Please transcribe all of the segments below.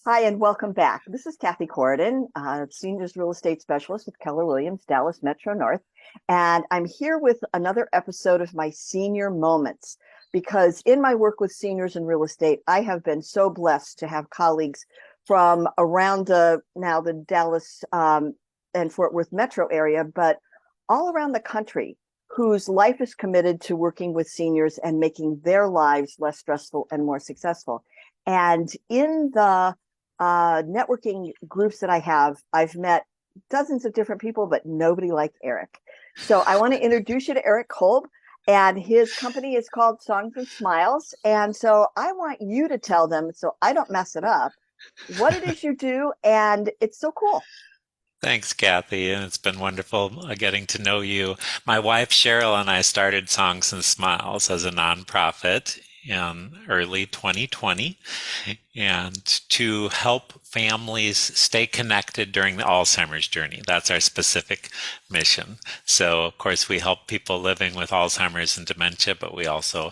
Hi, and welcome back. This is Cathi Coridan, Seniors Real Estate Specialist with Keller Williams, Dallas Metro North. And I'm here with another episode of my Senior Moments because in my work with seniors in real estate, I have been so blessed to have colleagues from around the Dallas and Fort Worth metro area, but all around the country whose life is committed to working with seniors and making their lives less stressful and more successful. And in the networking groups that I have, I've met dozens of different people, but nobody like Eric. So I want to introduce you to Eric Kolb, and his company is called Songs and Smiles. And so I want you to tell them, so I don't mess it up, what it is you do. And it's so cool. Thanks, Kathy, and it's been wonderful getting to know you. My wife Cheryl and I started Songs and Smiles as a nonprofit in early 2020 and to help families stay connected during the Alzheimer's journey. That's our specific mission. So, of course, we help people living with Alzheimer's and dementia, but we also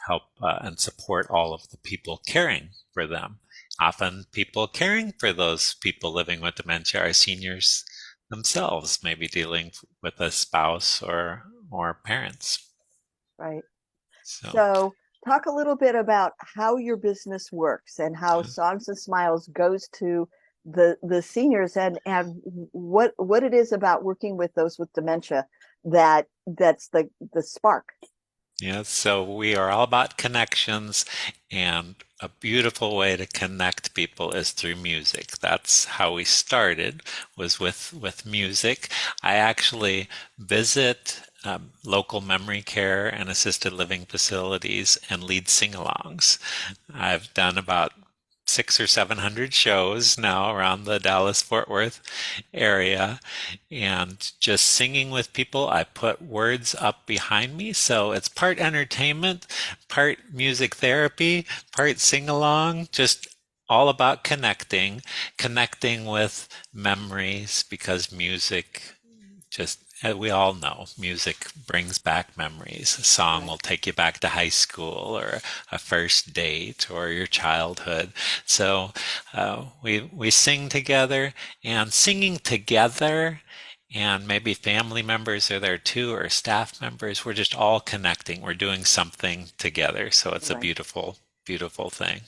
help and support all of the people caring for them. Often people caring for those people living with dementia are seniors themselves, maybe dealing with a spouse or parents. Right. So So talk a little bit about how your business works and how Songs and Smiles goes to the seniors and what it is about working with those with dementia that's the spark. yeah, so we are all about connections, and a beautiful way to connect people is through music. That's how we started, was with music. I actually visit local memory care and assisted living facilities and lead sing-alongs. I've done about 600 or 700 shows now around the Dallas-Fort Worth area, and just singing with people. I put words up behind me, so it's part entertainment, part music therapy, part sing along, just all about connecting with memories because music just, we all know music brings back memories. A song will Right. take you back to high school or a first date or your childhood. So we sing together, and singing together, and maybe family members are there too, or staff members. We're just all connecting. We're doing something together. So it's a Right. beautiful, beautiful thing.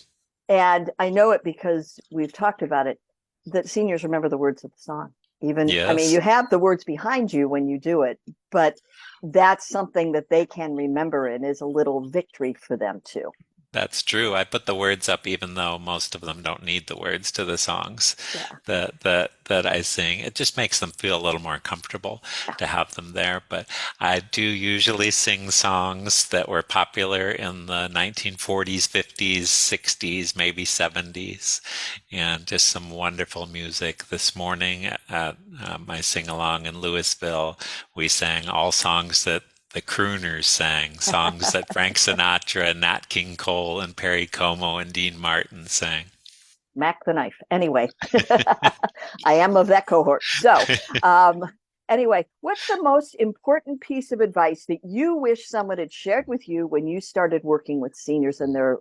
And I know it because we've talked about it, that seniors remember the words of the song. Even, I mean, Yes. you have the words behind you when you do it, but that's something that they can remember and is a little victory for them too. That's true. I put the words up even though most of them don't need the words to the songs Yeah. that I sing. It just makes them feel a little more comfortable Yeah. to have them there. But I do usually sing songs that were popular in the 1940s, 50s, 60s, maybe 70s, and just some wonderful music. This morning at my sing-along in Louisville, we sang all songs that the crooners sang, songs that Frank Sinatra and Nat King Cole and Perry Como and Dean Martin sang. Mac the knife. Anyway, I am of that cohort. So, um, anyway, what's the most important piece of advice that you wish someone had shared with you when you started working with seniors and their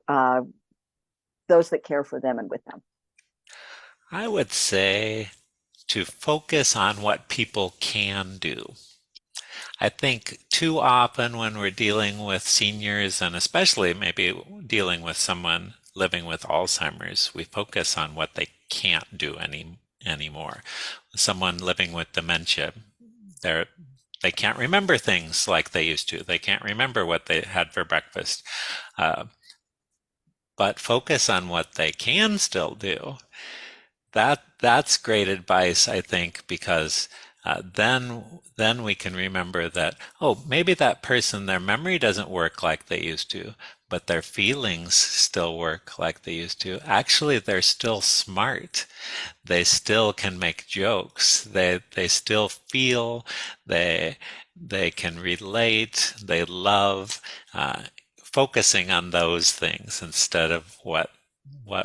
those that care for them and with them? I would say to focus on what people can do. I think too often when we're dealing with seniors and especially maybe dealing with someone living with Alzheimer's, we focus on what they can't do anymore. Someone living with dementia, they're they can't remember things like they used to. They can't remember what they had for breakfast. Uh, but focus on what they can still do. That's great advice, I think, because then we can remember that, oh, maybe that person, their memory doesn't work like they used to, but their feelings still work like they used to. Actually, they're still smart. They still can make jokes. They still feel. They they can relate. They love. Focusing on those things instead of what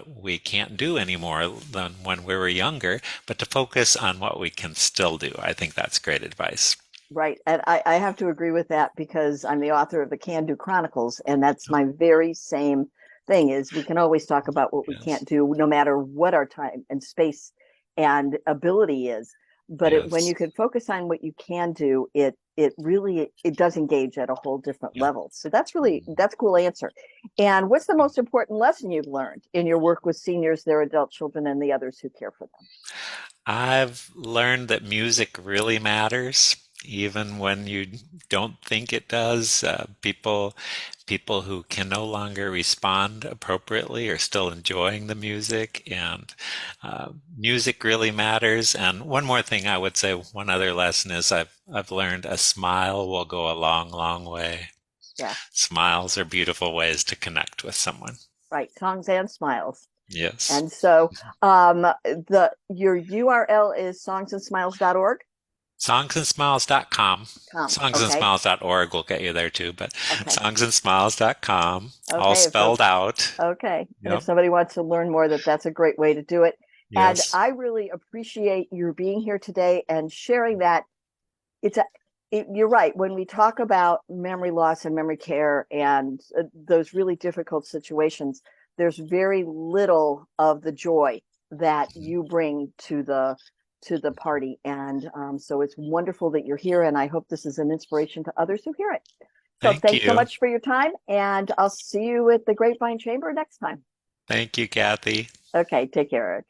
we can't do anymore than when we were younger, but to focus on what we can still do. I think that's great advice. Right. And I have to agree with that because I'm the author of the Can Do Chronicles, and that's my very same thing is we can always talk about what we Yes. can't do, no matter what our time and space and ability is. But when Yes. you can focus on what you can do, it really it does engage at a whole different Yeah. level. So that's a cool answer. And what's the most important lesson you've learned in your work with seniors, their adult children, and the others who care for them? I've learned that music really matters, even when you don't think it does. People who can no longer respond appropriately are still enjoying the music, and music really matters. And one more thing I would say, one other lesson is I've learned a smile will go a long, long way. Yeah, Smiles are beautiful ways to connect with someone. right. Songs and smiles. Yes. And so the your URL is songsandsmiles.org. Songsandsmiles.com. Okay. Songsandsmiles.org will get you there too, but Okay. songsandsmiles.com, all Okay. spelled out. Okay. And if Yep. somebody wants to learn more, that's a great way to do it. And Yes. I really appreciate your being here today and sharing that. It's a, you're right. When we talk about memory loss and memory care and those really difficult situations, there's very little of the joy that you bring to the party. And so it's wonderful that you're here. And I hope this is an inspiration to others who hear it. So Thank thanks so you. much for your time. And I'll see you at the Grapevine Chamber next time. Thank you, Kathy. Okay, take care, Eric.